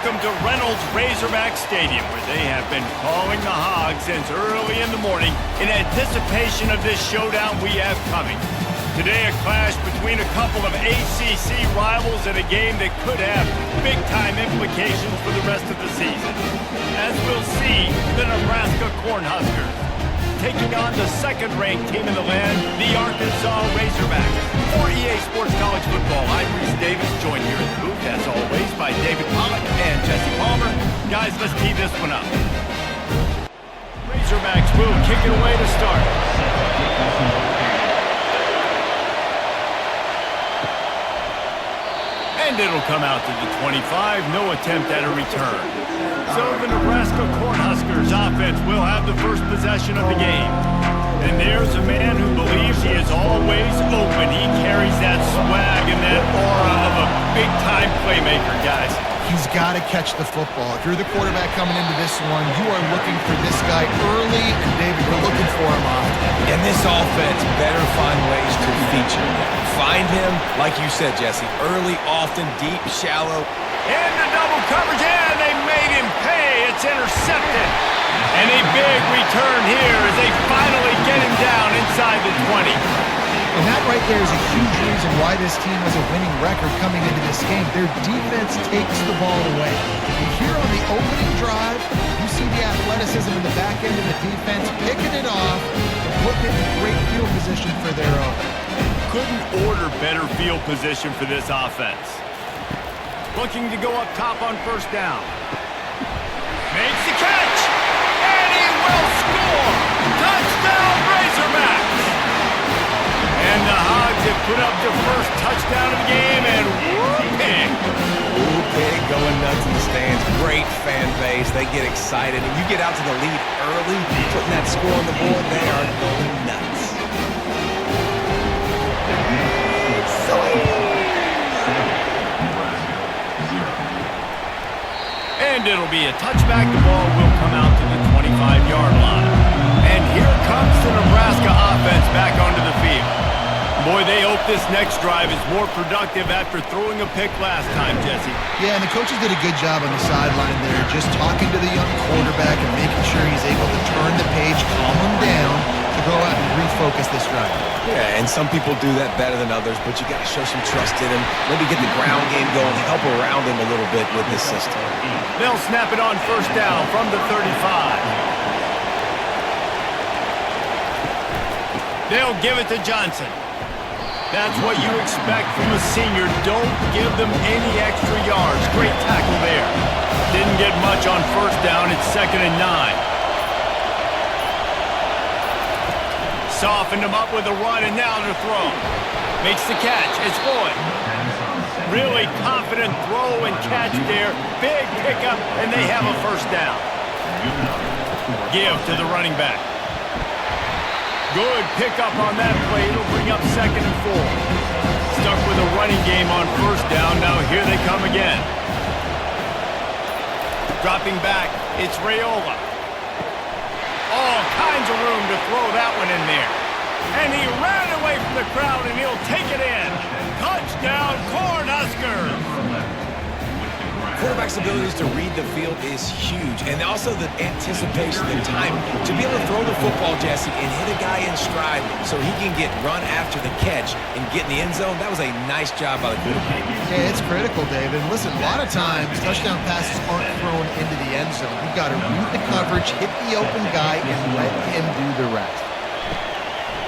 welcome to Reynolds Razorback Stadium, where they have been calling the Hogs since early in the morning in anticipation of this showdown we have coming. Today, a clash between a couple of ACC rivals in a game that could have big-time implications for the rest of the season. As we'll see, the Nebraska Cornhuskers taking on the second-ranked team in the land, the Arkansas Razorbacks. For EA Sports College Football, I'm Reese Davis, joined here in the booth, as always, by David Pollack and Jesse Palmer. Guys, let's tee this one up. Razorbacks will kick it away to start. And it'll come out to the 25, no attempt at a return. So the Nebraska Cornhuskers offense will have the first possession of the game. And there's a man who believes he is always open. He carries that swag and that aura of a big-time playmaker, guys. He's got to catch the football. If you're the quarterback coming into this one, you are looking for this guy early, and David, you're looking for him often. And this offense better find ways to feature him. Find him, like you said, Jesse, early, often, deep, shallow. Into double coverage, and they made him pay. It's intercepted. And a big return here as they finally get him down inside the 20. And that right there is a huge reason why this team has a winning record coming into this game. Their defense takes the ball away. And here on the opening drive, you see the athleticism in the back end of the defense picking it off and putting it in great field position for their own. Couldn't order better field position for this offense. Looking to go up top on first down. Makes the catch, and he will score! Touchdown, Razorbacks! And the Hogs have put up their first touchdown of the game, and whooping! Whooping, going nuts in the stands. Great fan base. They get excited, and you get out to the lead early, putting that score on the board, they are going nuts. And it'll be a touchback. The ball will come out to the 25-yard line. And here comes the Nebraska offense back onto the field. Boy, they hope this next drive is more productive after throwing a pick last time, Jesse. Yeah, and the coaches did a good job on the sideline there, just talking to the young quarterback and making sure he's able to turn the page, calm him down, to go out and refocus this drive. Yeah, and some people do that better than others, but you got to show some trust in him. Maybe get the ground game going, help around him a little bit with this system. They'll snap it on first down from the 35. They'll give it to Johnson. That's what you expect from a senior. Don't give them any extra yards. Great tackle there. Didn't get much on first down. It's 2nd and 9. Softened him up with a run, and now to throw. Makes the catch. It's Floyd. Really confident throw and catch there. Big pickup, and they have a first down. Give to the running back. Good pickup on that play. It'll bring up 2nd and 4. Stuck with a running game on first down. Now here they come again. Dropping back, it's Raiola. All kinds of room to throw that one in there. And he ran away from the crowd, and he'll take it in. Touchdown, Cornhuskers! Quarterback's abilities to read the field is huge, and also the anticipation, the time to be able to throw the football, Jesse, and hit a guy in stride so he can get run after the catch and get in the end zone. That was a nice job by the quarterback. Yeah, it's critical, David. Listen, a lot of times touchdown passes aren't thrown into the end zone. You've got to read the coverage, hit the open guy, and let him do the rest.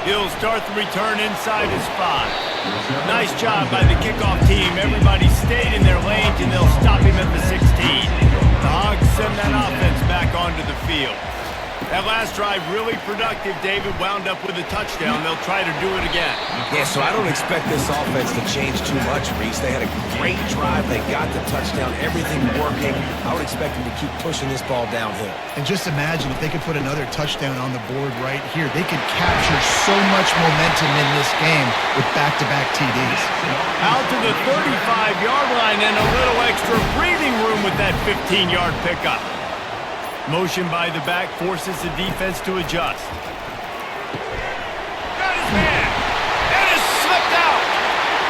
He'll start the return inside his 5. Nice job by the kickoff team. Everybody stayed in their lanes, and they'll stop him at the 16. The Hogs send that offense back onto the field. That last drive really productive. David wound up with a touchdown. They'll try to do it again. Yeah, so I don't expect this offense to change too much, Reese. They had a great drive. They got the touchdown. Everything working. I would expect them to keep pushing this ball downhill. And just imagine if they could put another touchdown on the board right here. They could capture so much momentum in this game with back-to-back TDs. Out to the 35-yard line, and a little extra breathing room with that 15-yard pickup. Motion by the back forces the defense to adjust. Got his man, and it's slipped out.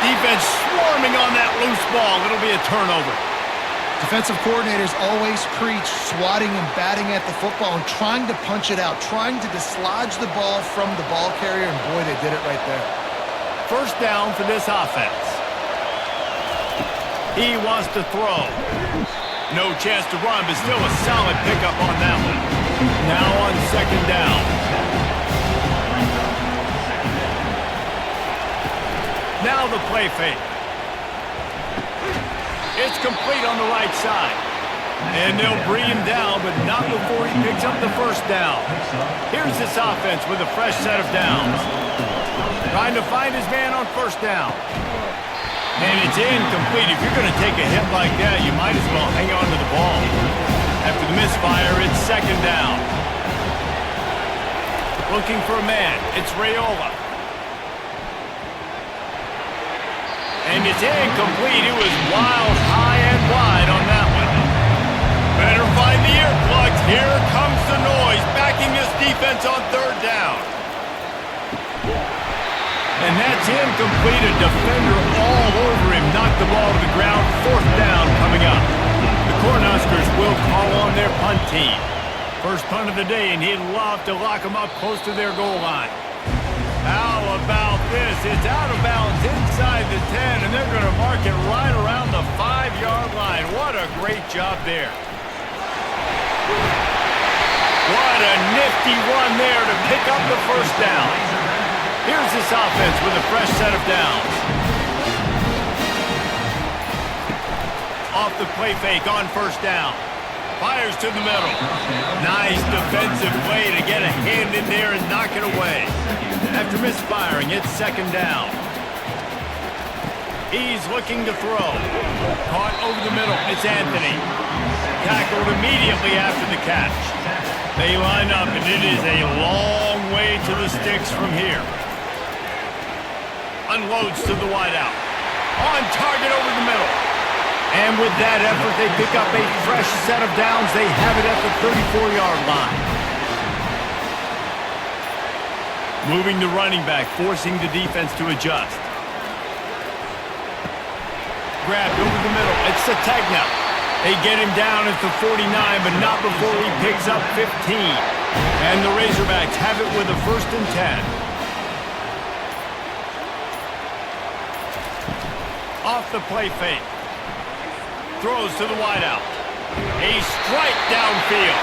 Defense swarming on that loose ball. It'll be a turnover. Defensive coordinators always preach swatting and batting at the football and trying to punch it out, trying to dislodge the ball from the ball carrier, and boy, they did it right there. First down for this offense. He wants to throw. No chance to run, but still a solid pickup on that one. Now on second down. Now the play fake. It's complete on the right side. And they'll bring him down, but not before he picks up the first down. Here's this offense with a fresh set of downs. Trying to find his man on first down. And it's incomplete. If you're going to take a hit like that, you might as well hang on to the ball. After the misfire, it's second down. Looking for a man. It's Raiola. And it's incomplete. It was wild, high, and wide on that one. Better find the earplugs. Here comes the noise, backing this defense on third down. And that's incomplete. A defender all over him. Knocked the ball to the ground. Fourth down coming up. The Cornhuskers will call on their punt team. First punt of the day, and he'd love to lock them up close to their goal line. How about this? It's out of bounds inside the 10, and they're going to mark it right around the 5-yard line. What a great job there. What a nifty run there to pick up the first down. Here's this offense with a fresh set of downs. Off the play fake on first down. Fires to the middle. Nice defensive play to get a hand in there and knock it away. After misfiring, it's second down. He's looking to throw. Caught over the middle. It's Anthony. Tackled immediately after the catch. They line up, and it is a long way to the sticks from here. Unloads to the wideout. On target over the middle. And with that effort, they pick up a fresh set of downs. They have it at the 34-yard line. Moving the running back, forcing the defense to adjust. Grabbed over the middle. It's Sategna. They get him down at the 49, but not before he picks up 15. And the Razorbacks have it with a 1st and 10. Off the play fake. Throws to the wideout. A strike downfield.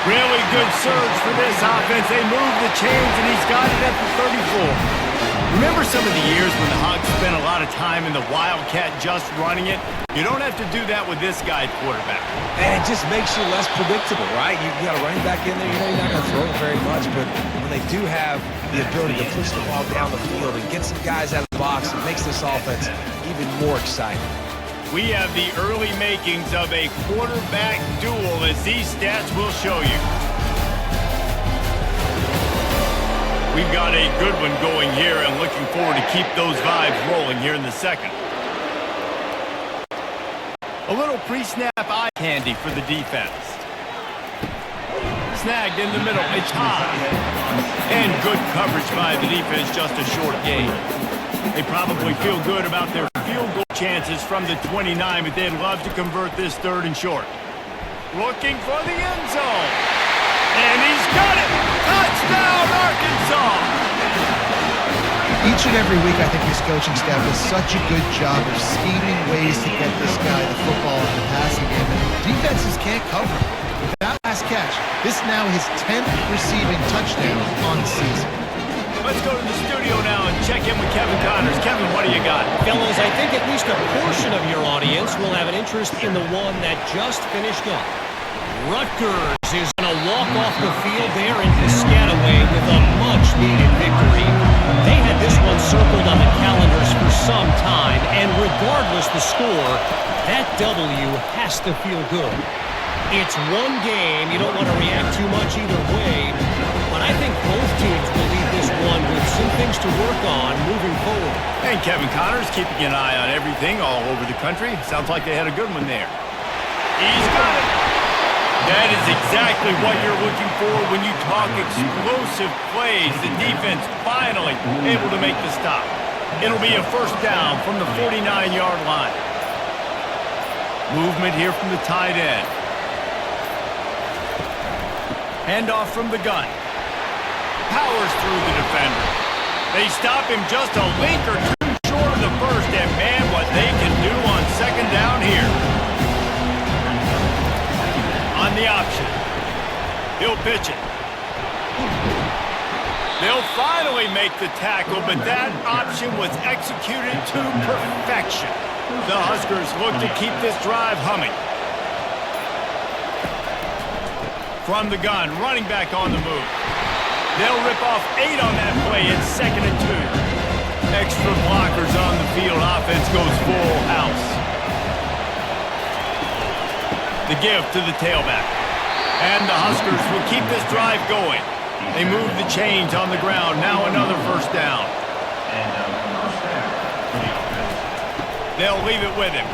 Really good surge for this offense. They move the chains, and he's got it at the 34. Remember some of the years when the Hogs spent a lot of time in the Wildcat just running it? You don't have to do that with this guy at quarterback. And it just makes you less predictable, right? You got a running back in there. You know you're not going to throw it very much, but when they do have the ability to push the ball down the field and get some guys out of the box, it makes this offense even more exciting. We have the early makings of a quarterback duel, as these stats will show you. We've got a good one going here, and looking forward to keep those vibes rolling here in the second. A little pre-snap eye candy for the defense. Snagged in the middle. It's high. And good coverage by the defense, just a short gain. They probably feel good about their field goal chances from the 29, but they'd love to convert this 3rd and short. Looking for the end zone. And he's got it! Touchdown, Arkansas! Each and every week, I think his coaching staff does such a good job of scheming ways to get this guy the football in the passing game. And defenses can't cover him. With that last catch, this is now his 10th receiving touchdown on the season. Let's go to the studio now and check in with Kevin Connors. Kevin, what do you got? Fellas, I think at least a portion of your audience will have an interest in the one that just finished up. Rutgers is going to walk off the field there in Piscataway with a much-needed victory. They had this one circled on the calendars for some time, and regardless the score, that W has to feel good. It's one game. You don't want to react too much either way, but I think both teams will leave this one with some things to work on moving forward. And Kevin Connors keeping an eye on everything all over the country. Sounds like they had a good one there. He's got it. That is exactly what you're looking for when you talk explosive plays. The defense finally able to make the stop. It'll be a 1st down from the 49-yard line. Movement here from the tight end. Handoff from the gun. Powers through the defender. They stop him just a link or two short of the first, and man, what they can do on second down here. On the option. He'll pitch it. They'll finally make the tackle, but that option was executed to perfection. The Huskers look to keep this drive humming. From the gun, running back on the move. They'll rip off 8 on that play. It's 2nd and 2. Extra blockers on the field. Offense goes full house. The give to the tailback. And the Huskers will keep this drive going. They move the chains on the ground. Now another first down. They'll leave it with him.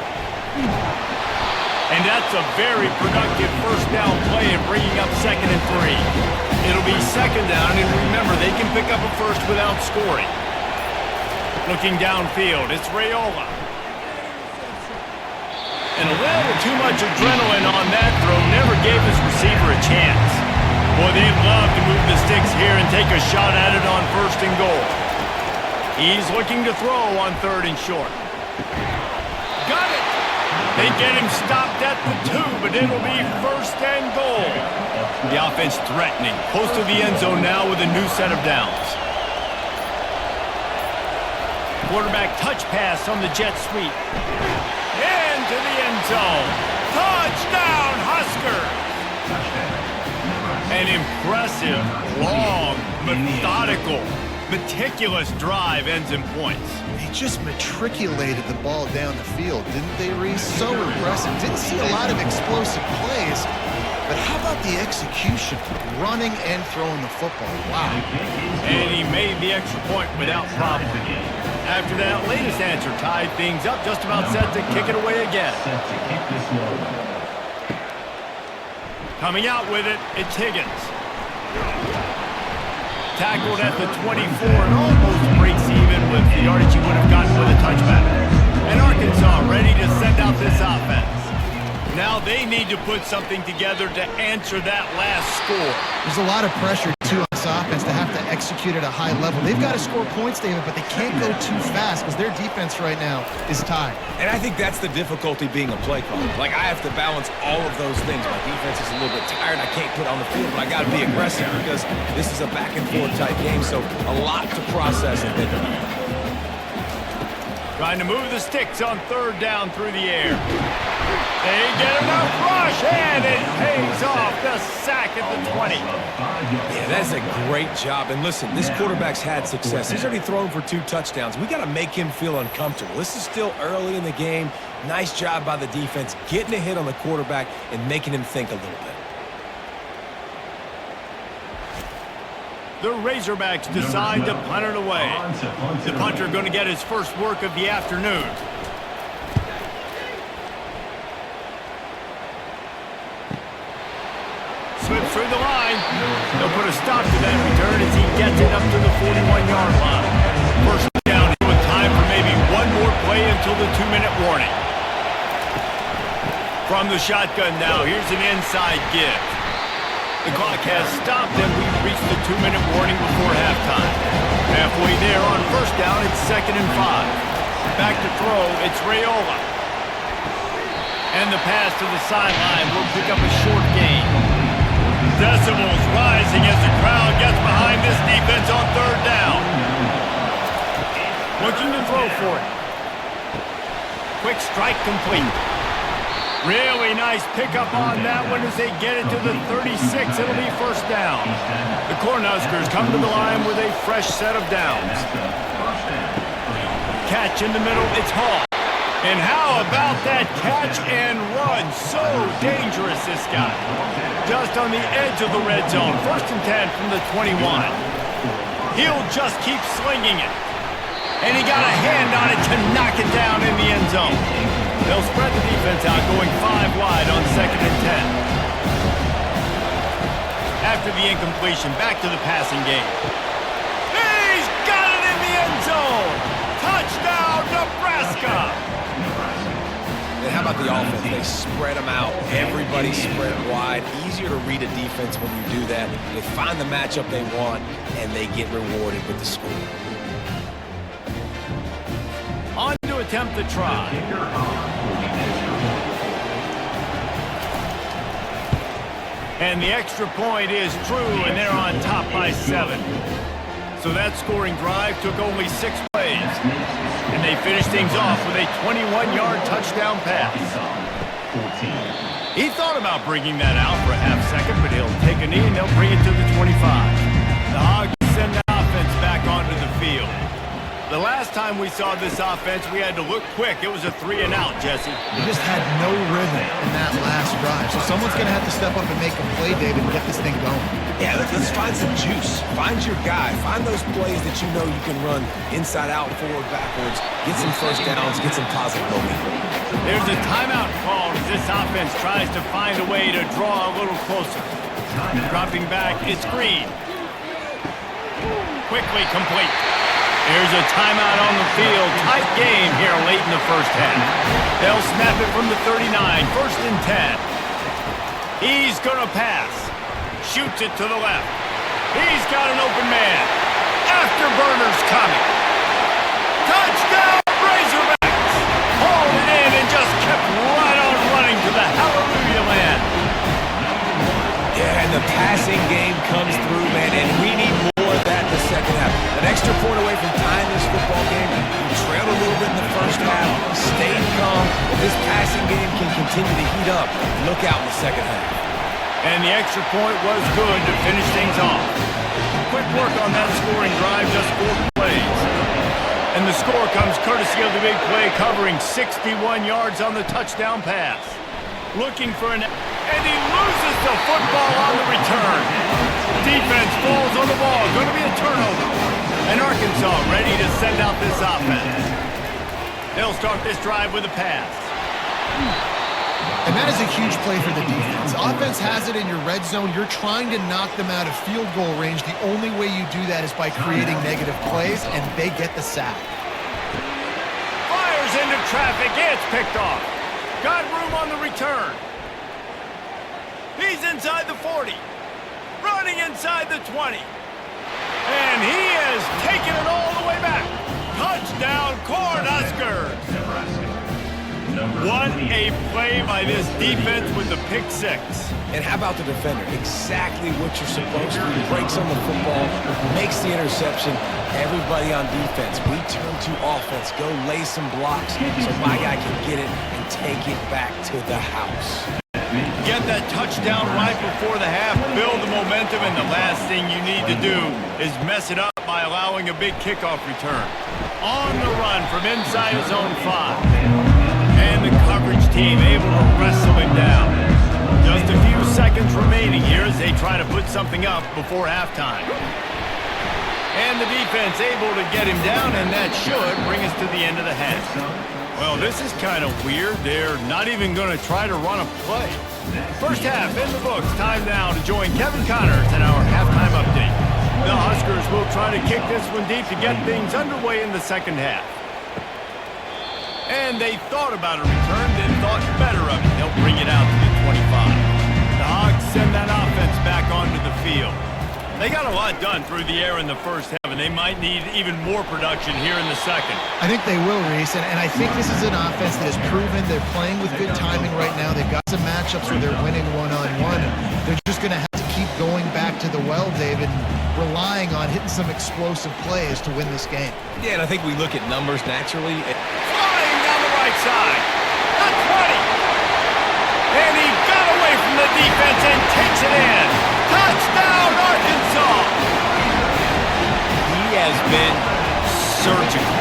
And that's a very productive first down play and bringing up 2nd and 3. It'll be 2nd down, and remember, they can pick up a first without scoring. Looking downfield, it's Raiola. And a little too much adrenaline on that throw never gave his receiver a chance. Boy, they'd love to move the sticks here and take a shot at it on 1st and goal. He's looking to throw on 3rd and short. Got it! They get him stopped at the 2, but it'll be 1st and goal. The offense threatening, close to the end zone now with a new set of downs. Quarterback touch pass on the jet sweep. Into the end zone. Touchdown, Huskers! An impressive, long, methodical, meticulous drive ends in points. They just matriculated the ball down the field, didn't they, Reese? So impressive. Didn't see a lot of explosive plays, but how about the execution? Running and throwing the football. Wow. And he made the extra point without problem. After that latest answer tied things up, just about set to kick it away again. Coming out with it, it's Higgins. Tackled at the 24 and almost breaks even with the yardage he would have gotten with a touchback. And Arkansas ready to send out this offense. Now they need to put something together to answer that last score. There's a lot of pressure, too, on this offense to have to execute at a high level. They've got to score points, David, but they can't go too fast because their defense right now is tied. And I think that's the difficulty being a play caller. Like, I have to balance all of those things. My defense is a little bit tired. I can't put on the field, but I got to be aggressive because this is a back-and-forth type game, so a lot to process and think about. Trying to move the sticks on 3rd down through the air. They get enough rush, and it pays off the sack at the 20. Yeah, that's a great job. And listen, this quarterback's had success. He's already thrown for 2 touchdowns. We got to make him feel uncomfortable. This is still early in the game. Nice job by the defense, getting a hit on the quarterback and making him think a little bit. The Razorbacks decide to punt it away. The punter going to get his first work of the afternoon. Slips through the line. They'll put a stop to that return as he gets it up to the 41-yard line. First down with time for maybe one more play until the 2-minute warning. From the shotgun now, here's an inside give. The clock has stopped, and we've reached the 2-minute warning before halftime. Halfway there on first down, it's 2nd and 5. Back to throw, it's Raiola. And the pass to the sideline will pick up a short gain. Decibels rising as the crowd gets behind this defense on 3rd down. Looking to throw for it. Quick strike complete. Really nice pickup on that one as they get it to the 36. It'll be first down. The Cornhuskers come to the line with a fresh set of downs. Catch in the middle, it's Hall. And how about that catch and run? So dangerous, this guy. Just on the edge of the red zone. 1st and 10 from the 21. He'll just keep slinging it. And he got a hand on it to knock it down in the end zone. They'll spread the defense out, going 5 wide on 2nd and 10. After the incompletion, back to the passing game. He's got it in the end zone! Touchdown, Nebraska! And how about the offense? They spread them out. Everybody spread wide. Easier to read a defense when you do that. They find the matchup they want, and they get rewarded with the score. On to attempt the try. And the extra point is true, and they're on top by 7. So that scoring drive took only 6 plays. And they finished things off with a 21-yard touchdown pass. He thought about bringing that out for a half second, but he'll take a knee and they'll bring it to the 25. The Hogs send the offense back onto the field. The last time we saw this offense, we had to look quick. It was a 3-and-out, Jesse. They just had no rhythm in that last drive. So someone's going to have to step up and make a play, David, and get this thing going. Yeah, let's find some juice. Find your guy. Find those plays that you know you can run inside out, forward, backwards. Get some first downs. Get some positive momentum. There's a timeout called as this offense tries to find a way to draw a little closer. Dropping back, it's Green. Quickly complete. Here's a timeout on the field. Tight game here late in the first half. They'll snap it from the 39, 1st and 10. He's going to pass. Shoots it to the left. He's got an open man. Afterburner's coming. Touchdown, Razorbacks! Hauled it in and just kept right on running to the hallelujah land. Yeah, and the passing game comes through, man, and we need more of that in the second half. An extra point away from tying this football game. We trailed a little bit in the first half, stayed calm. If this passing game can continue to heat up, look out in the second half. And the extra point was good to finish things off. Quick work on that scoring drive, just 4 plays. And the score comes courtesy of the big play, covering 61 yards on the touchdown pass. Looking for an... And he loses the football on the return. Defense falls on the ball. Going to be a turnover. And Arkansas ready to send out this offense. They'll start this drive with a pass. And that is a huge play for the defense. Offense has it in your red zone. You're trying to knock them out of field goal range. The only way you do that is by creating negative plays, and they get the sack. Fires into traffic. It's picked off. Got room on the return. He's inside the 40. Running inside the 20. And he has taken it all the way back. Touchdown, Cornhuskers. What a play by this defense with the pick 6. And how about the defender? Exactly what you're supposed to do. Breaks on the football, makes the interception. Everybody on defense, we turn to offense. Go lay some blocks so my guy can get it and take it back to the house. Get that touchdown right before the half, build the momentum, and the last thing you need to do is mess it up by allowing a big kickoff return. On the run from inside his own 5. And the coverage team able to wrestle him down. Just a few seconds remaining here as they try to put something up before halftime. And the defense able to get him down, and that should bring us to the end of the half. Well, this is kind of weird. They're not even going to try to run a play. First half in the books. Time now to join Kevin Connors in our halftime update. The Huskers will try to kick this one deep to get things underway in the second half. And they thought about a return, then thought better of it. They'll bring it out to the 25. The Hogs send that offense back onto the field. They got a lot done through the air in the first half, and they might need even more production here in the second. I think they will, Reese, and I think this is an offense that has proven they're playing with good timing right now. They've got some matchups where they're winning one-on-one, and they're just going to have to keep going back to the well, David, and relying on hitting some explosive plays to win this game. Yeah, and I think we look at numbers naturally. Flying down the right side. The 20. And he got away from the defense and takes it in. Touchdown, Arkansas! He has been surgical.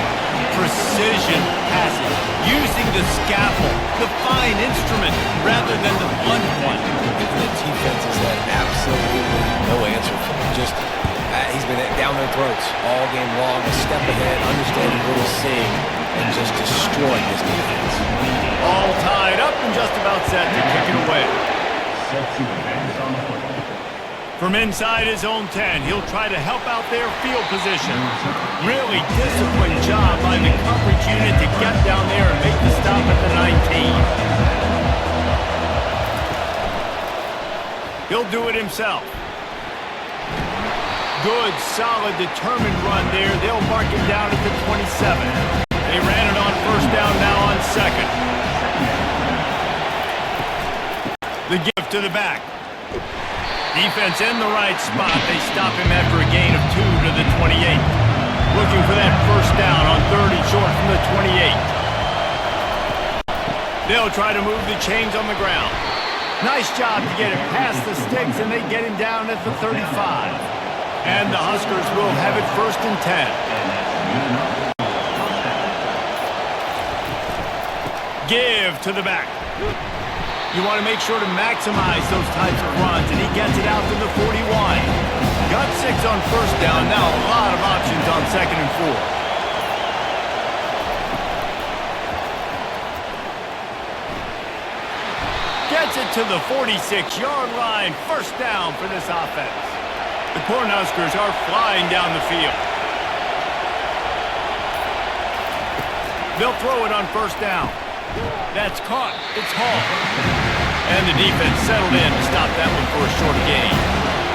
Precision passes. Using the scalpel, the fine instrument, rather than the blunt one. The defense has had absolutely no answer for him. Just, he's been down their throats all game long. A step ahead, understanding what he's seeing, and just destroying his defense. All tied up and just about set to kick it away. From inside his own 10, he'll try to help out their field position. Really disciplined job by the coverage unit to get down there and make the stop at the 19. He'll do it himself. Good, solid, determined run there. They'll mark it down at the 27. They ran it on first down, now on second. The give to the back. Defense in the right spot. They stop him after a gain of 2 to the 28. Looking for that first down on 3rd and short from the 28. They'll try to move the chains on the ground. Nice job to get it past the sticks, and they get him down at the 35. And the Huskers will have it 1st and 10. Give to the back. You want to make sure to maximize those types of runs, and he gets it out to the 41. Got 6 on first down, now a lot of options on 2nd and 4. Gets it to the 46-yard line, first down for this offense. The Cornhuskers are flying down the field. They'll throw it on first down. That's caught. It's Hall. And the defense settled in to stop that one for a short gain.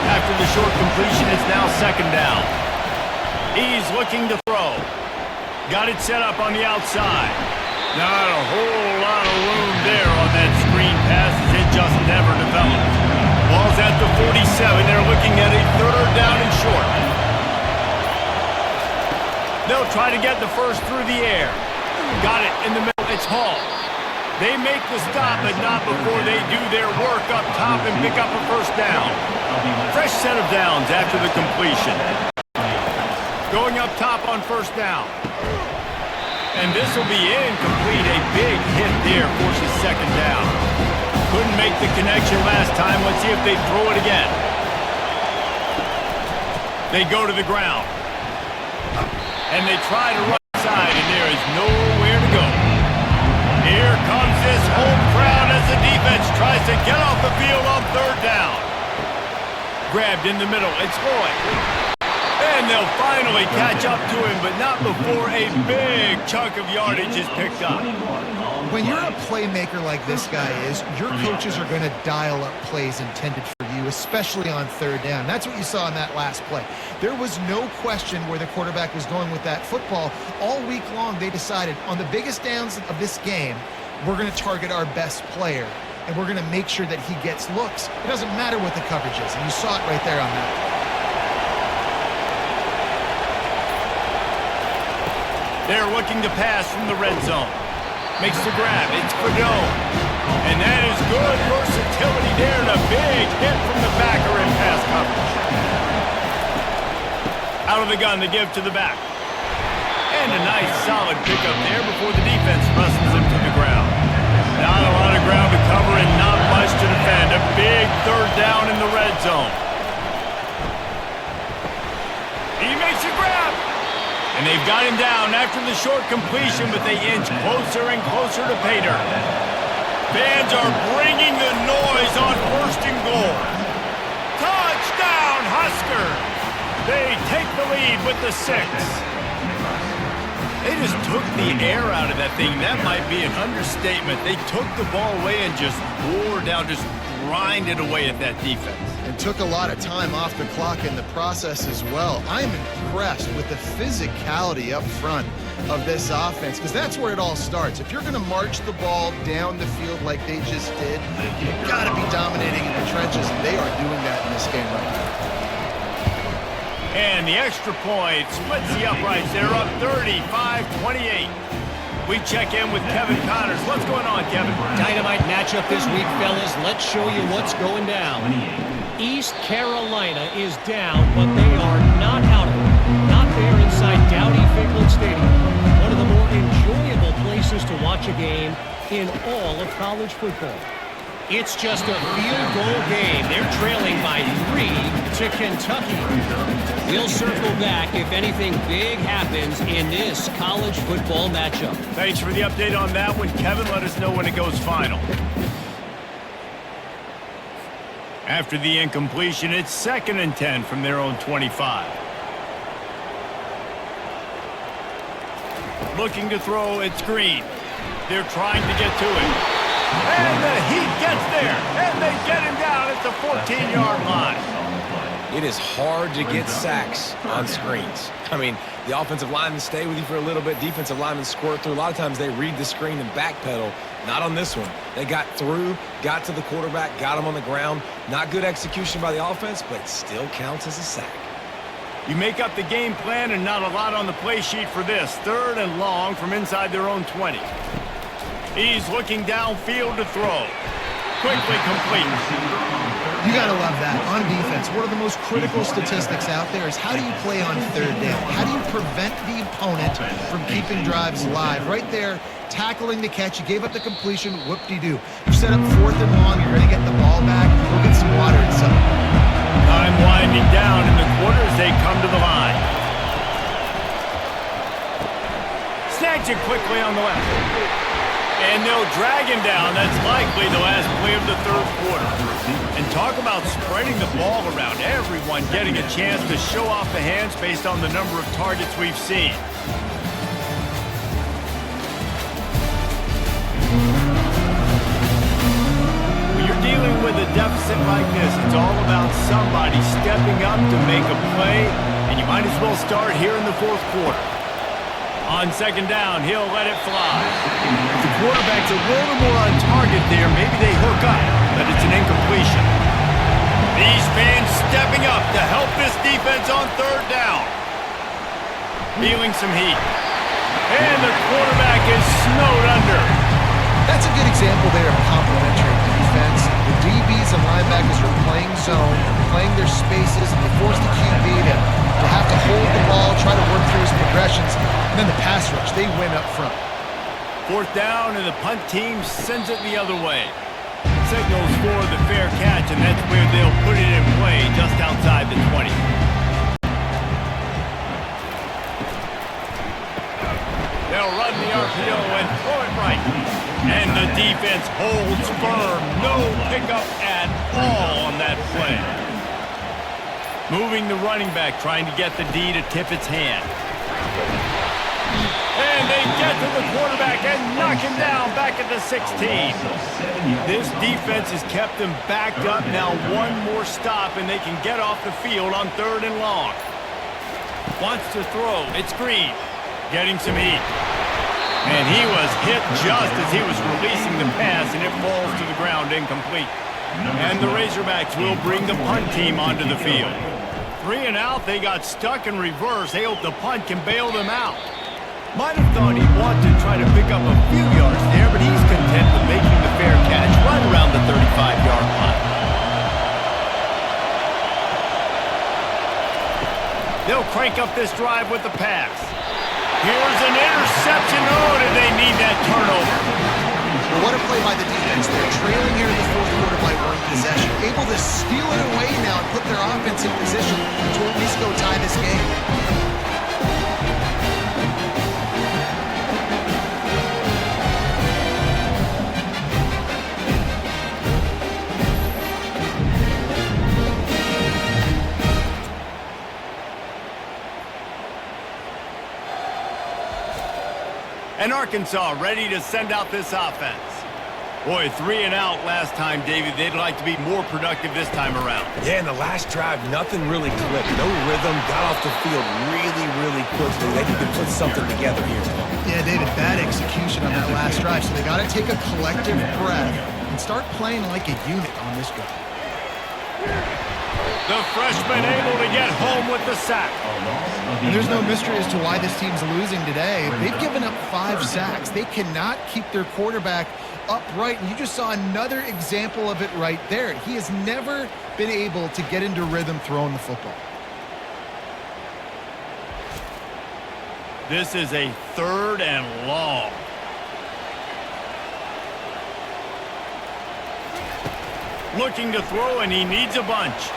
After the short completion, it's now 2nd down. He's looking to throw. Got it set up on the outside. Not a whole lot of room there on that screen pass as it just never developed. Ball's at the 47. They're looking at a 3rd down and short. They'll try to get the first through the air. Got it in the middle. It's Hall. They make the stop, but not before they do their work up top and pick up a first down. Fresh set of downs after the completion. Going up top on first down. And this will be incomplete. A big hit there forces 2nd down. Couldn't make the connection last time. Let's see if they throw it again. They go to the ground. And they try to run side, and there is nowhere to go. Here comes this home crowd as the defense tries to get off the field on 3rd down. Grabbed in the middle. It's Lloyd. And they'll finally catch up to him, but not before a big chunk of yardage is picked up. When you're a playmaker like this guy is, your coaches are going to dial up plays intended for you, especially on 3rd down. That's what you saw in that last play. There was no question where the quarterback was going with that football. All week long, they decided on the biggest downs of this game, we're going to target our best player, and we're going to make sure that he gets looks. It doesn't matter what the coverage is, and you saw it right there on that. They're looking to pass from the red zone. Makes the grab. It's Fredone. And that is good versatility there, and a big hit from the backer in pass coverage. Out of the gun, the give to the back. And a nice solid pickup there before the defense wrestles him to the ground. Not a lot of ground to cover and not much to defend. A big 3rd down in the red zone. He makes a grab. And they've got him down after the short completion, but they inch closer and closer to pay dirt. Fans are bringing the noise on 1st and goal. Touchdown, Huskers! They take the lead with the 6. They just took the air out of that thing. That might be an understatement. They took the ball away and just wore down, just grinded away at that defense. And took a lot of time off the clock in the process as well. I'm impressed with the physicality up front of this offense, because that's where it all starts. If you're going to march the ball down the field like they just did, you've got to be dominating in the trenches, and they are doing that in this game right now. And the extra point splits the uprights. They're up 35-28. We check in with Kevin Connors. What's going on, Kevin? Dynamite matchup this week, fellas. Let's show you what's going down. East Carolina is down, but they are not out of it. Not there inside Dowdy-Finklen Stadium. One of the more enjoyable places to watch a game in all of college football. It's just a field goal game. They're trailing by 3 to Kentucky. We'll circle back if anything big happens in this college football matchup. Thanks for the update on that one, Kevin. Let us know when it goes final. After the incompletion, it's 2nd and 10 from their own 25. Looking to throw, it's Green. They're trying to get to it. And the Heat gets there, and they get him down at the 14-yard line. It is hard to get sacks on screens. I mean, the offensive linemen stay with you for a little bit. Defensive linemen squirt through. A lot of times they read the screen and backpedal. Not on this one. They got through, got to the quarterback, got him on the ground. Not good execution by the offense, but still counts as a sack. You make up the game plan and not a lot on the play sheet for this. 3rd and long from inside their own 20. He's looking downfield to throw. Quickly complete. You got to love that. On defense, one of the most critical statistics out there is how do you play on 3rd down? How do you prevent the opponent from keeping drives alive? Right there, tackling the catch. You gave up the completion. Whoop-de-doo. You set up 4th and long. You're going to get the ball back. Go get some water and some. Time winding down in the quarter as they come to the line. Snags it quickly on the left. And they'll drag him down. That's likely the last play of the 3rd quarter. And talk about spreading the ball around. Everyone getting a chance to show off the hands based on the number of targets we've seen. When you're dealing with a deficit like this, it's all about somebody stepping up to make a play, and you might as well start here in the 4th quarter. On 2nd down, he'll let it fly. If the quarterback's a little more on target there, maybe they hook up, but it's an incompletion. These fans stepping up to help this defense on 3rd down. Feeling some heat. And the quarterback is snowed under. That's a good example there of complementary defense. The DBs and linebackers are playing zone, playing their spaces, and they force the QB to have to hold the ball, try to work through his progressions, and then the pass rush, they win up front. 4th down, and the punt team sends it the other way. Signals for the fair catch, and that's where they'll put it in play, just outside the 20. They'll run the RPO and throw it right. And the defense holds firm. No pickup at all on that play. Moving the running back, trying to get the D to tip its hand. And they get to the quarterback and knock him down back at the 16. This defense has kept them backed up. Now one more stop, and they can get off the field on 3rd and long. Wants to throw. It's Green. Getting some heat. And he was hit just as he was releasing the pass, and it falls to the ground incomplete. And the Razorbacks will bring the punt team onto the field. 3 and out, they got stuck in reverse. They hope the punt can bail them out. Might have thought he'd want to try to pick up a few yards there, but he's content with making the fair catch right around the 35-yard line. They'll crank up this drive with the pass. Here's an interception. Oh, did they need that turnover? Well, what a play by the defense. They're trailing here in the 4th quarter by 1 possession. Able to steal it away now and put their offense in position to at least go tie this game. And Arkansas ready to send out this offense. Boy, 3 and out last time, David. They'd like to be more productive this time around. Yeah, in the last drive, nothing really clicked. No rhythm, got off the field really quickly. They need to put something together here. Yeah, David, bad execution on that last drive. So they got to take a collective breath and start playing like a unit on this drive. The freshman able to get home with the sack. And there's no mystery as to why this team's losing today. They've given up 5 sacks. They cannot keep their quarterback upright. And you just saw another example of it right there. He has never been able to get into rhythm throwing the football. This is a 3rd and long. Looking to throw, and he needs a bunch.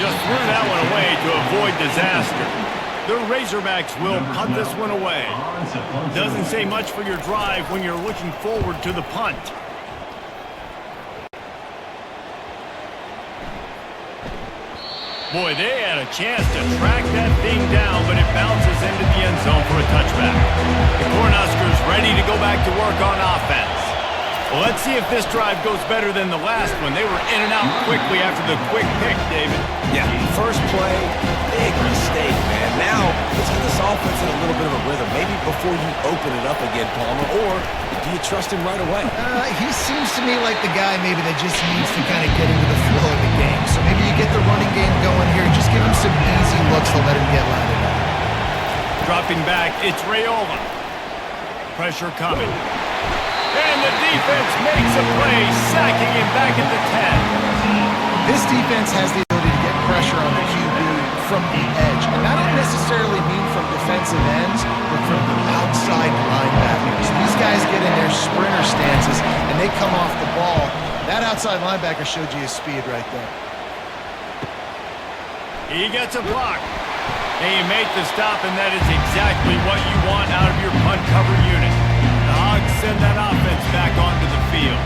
Just threw that one away to avoid disaster. The Razorbacks will punt this one away. Doesn't say much for your drive when you're looking forward to the punt. Boy, they had a chance to track that thing down, but it bounces into the end zone for a touchback. The Cornhuskers ready to go back to work on offense. Well, let's see if this drive goes better than the last one. They were in and out quickly after the quick pick, David. Yeah, first play, big mistake, man. Now, let's get this offense in a little bit of a rhythm. Maybe before you open it up again, Palmer, or do you trust him right away? He seems to me like the guy maybe that just needs to kind of get into the flow of the game. So maybe you get the running game going here. Just give him some easy looks to let him get landed on. Dropping back, it's Rayola. Pressure coming. And the defense makes a play, sacking him back at the 10. This defense has the ability to get pressure on the QB from the edge. And I don't necessarily mean from defensive ends, but from the outside linebackers. These guys get in their sprinter stances, and they come off the ball. That outside linebacker showed you his speed right there. He gets a block. And you make the stop, and that is exactly what you want out of your punt cover unit. The Hogs send that offense back onto the field.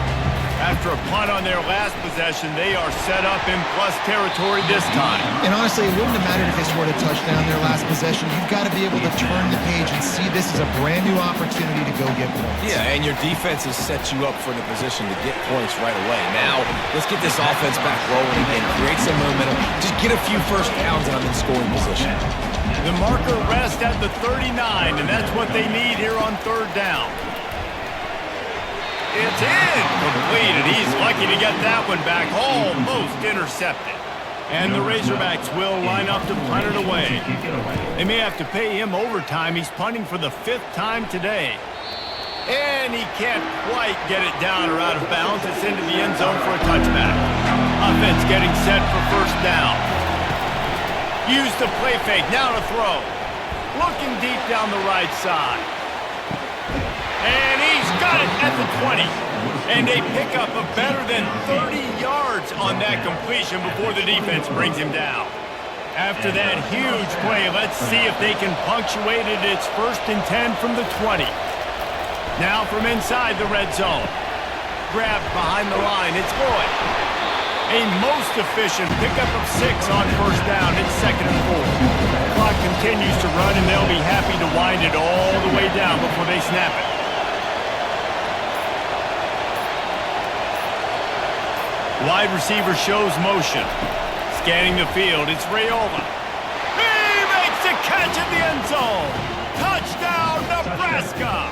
After a punt on their last possession, they are set up in plus territory this time. And honestly, it wouldn't have mattered if they scored a touchdown their last possession. You've got to be able to turn the page and see this as a brand new opportunity to go get points. Yeah, and your defense has set you up for the position to get points right away. Now, let's get this offense back rolling and create some momentum. Just get a few first downs and I'm in scoring position. The marker rests at the 39, and that's what they need here on third down. It's incomplete, and he's lucky to get that one back, almost intercepted. And the Razorbacks will line up to punt it away. They may have to pay him overtime. He's punting for the 5th time today. And he can't quite get it down or out of bounds. It's into the end zone for a touchback. Offense getting set for first down. Use the play fake, now to throw. Looking deep down the right side. And he's got it at the 20. And they pick up a better than 30 yards on that completion before the defense brings him down. After that huge play, let's see if they can punctuate it. It's 1st and 10 from the 20. Now from inside the red zone. Grabbed behind the line, it's Lloyd. A most efficient pickup of 6 on first down. It's 2nd and 4. Clock continues to run, and they'll be happy to wind it all the way down before they snap it. Wide receiver shows motion. Scanning the field, it's Rayola. He makes the catch in the end zone. Touchdown, Nebraska.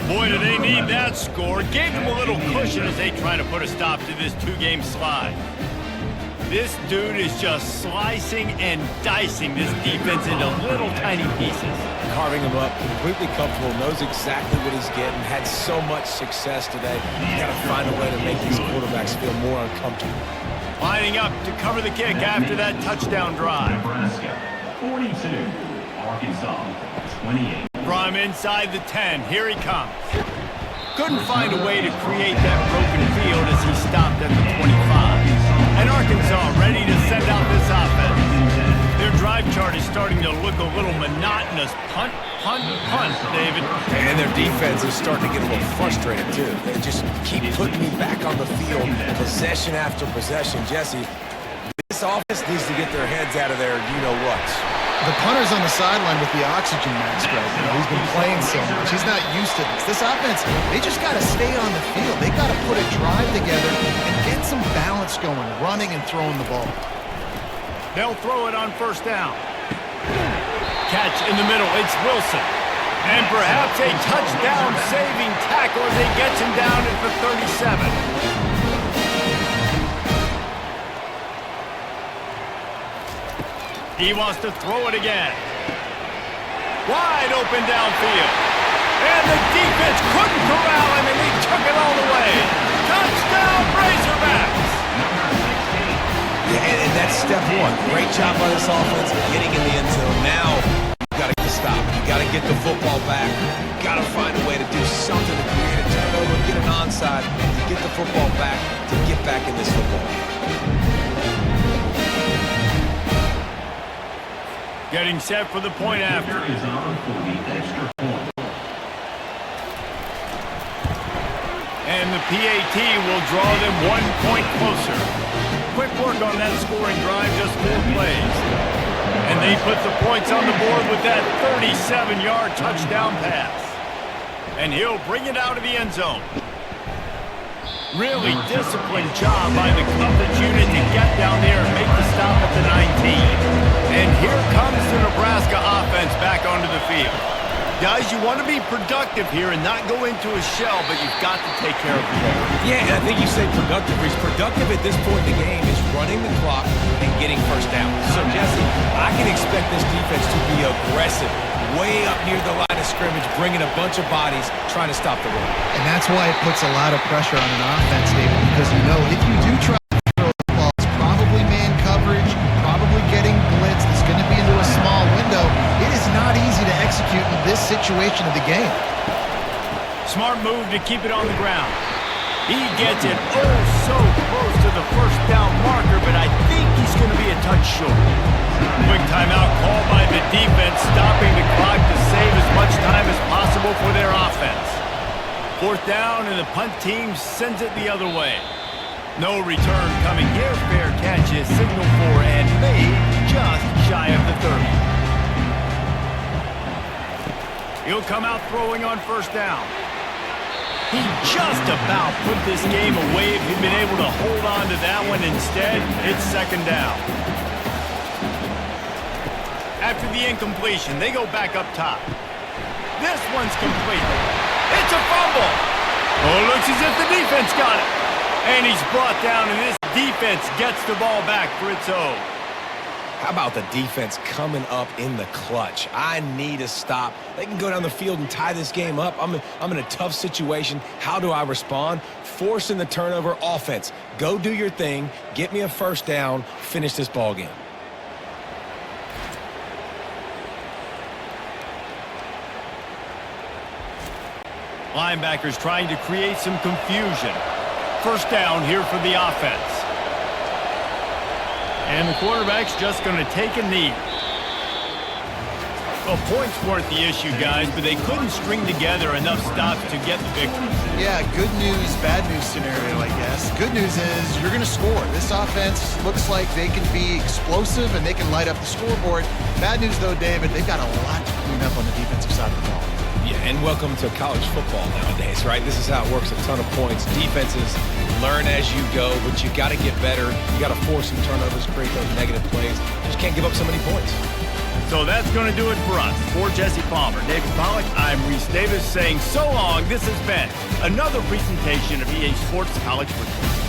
Boy, do they need that score. Gave them a little cushion as they try to put a stop to this 2-game slide. This dude is just slicing and dicing this defense into little tiny pieces. Carving him up, completely comfortable, knows exactly what he's getting, had so much success today. You got to find a way to make these quarterbacks feel more uncomfortable. Lining up to cover the kick after that touchdown drive. Nebraska, 42. Arkansas, 28. From inside the 10, here he comes. Couldn't find a way to create that broken field as he stopped at the 25. And Arkansas ready to send out this offense. Their drive chart is starting to look a little monotonous. Punt, punt, punt, David. And their defense is starting to get a little frustrated, too. They just keep putting me back on the field, possession after possession. Jesse, this offense needs to get their heads out of their you-know-whats. The punter's on the sideline with the oxygen mask right now. He's been playing so much. He's not used to this. This offense, they just got to stay on the field. They got to put a drive together and get some balance going, running and throwing the ball. They'll throw it on first down. Catch in the middle. It's Wilson. And perhaps a touchdown-saving tackle as he gets him down at the 37. He wants to throw it again. Wide open downfield. And the defense couldn't corral him, and he took it all the way. Touchdown, Razorbacks! Yeah, and that's step one. Great job by this offense getting in the end zone. Now, you got to get the stop. You got to get the football back. You got to find a way to do something to create a turnover, get an onside, to get the football back, to get back in this football game. Getting set for the point after. Is on for the extra point. And the PAT will draw them 1 point closer. Quick work on that scoring drive, just 4 plays. And they put the points on the board with that 37-yard touchdown pass. And he'll bring it out of the end zone. Really disciplined job by the coverage unit to get down there and make the stop at the 19. And here comes the Nebraska offense back onto the field. Guys, you want to be productive here and not go into a shell, but you've got to take care of the ball. Yeah, and I think you say productive. He's productive at this point in the game is running the clock and getting first down. So, Jesse, I can expect this defense to be aggressive, way up near the line of scrimmage, bringing a bunch of bodies, trying to stop the run. And that's why it puts a lot of pressure on an offense, David, because you know if you do try to throw the ball, it's probably man coverage, probably getting blitzed, it's going to be into a small window. It is not easy to execute in this situation of the game. Smart move to keep it on the ground. He gets it oh so close to the first down marker, but I think he's going to be a touch short. Quick timeout called by the defense, stopping the clock to save as much time as possible for their offense. 4th down, and the punt team sends it the other way. No return coming here. Fair catch is signaled for and made just shy of the 30. He'll come out throwing on 1st down. He just about put this game away if he'd been able to hold on to that one. Instead, it's 2nd down. After the incompletion, they go back up top. This one's complete. It's a fumble. Oh, looks as if the defense got it. And he's brought down, and this defense gets the ball back for its own. How about the defense coming up in the clutch? I need a stop. They can go down the field and tie this game up. I'm in a tough situation. How do I respond? Forcing the turnover. Offense, go do your thing. Get me a 1st down. Finish this ball game. Linebackers trying to create some confusion. 1st down here for the offense. And the quarterback's just going to take a knee. Well, points weren't the issue, guys, but they couldn't string together enough stops to get the victory. Yeah, good news, bad news scenario, I guess. Good news is you're going to score. This offense looks like they can be explosive and they can light up the scoreboard. Bad news, though, David, they've got a lot to clean up on the defensive side of the ball. Yeah, and welcome to college football nowadays, right? This is how it works, a ton of points. Defenses learn as you go, but you got to get better. You got to force some turnovers, create those negative plays. Just can't give up so many points. So that's going to do it for us. For Jesse Palmer, David Pollack, I'm Reese Davis saying so long. This has been another presentation of EA Sports College Football.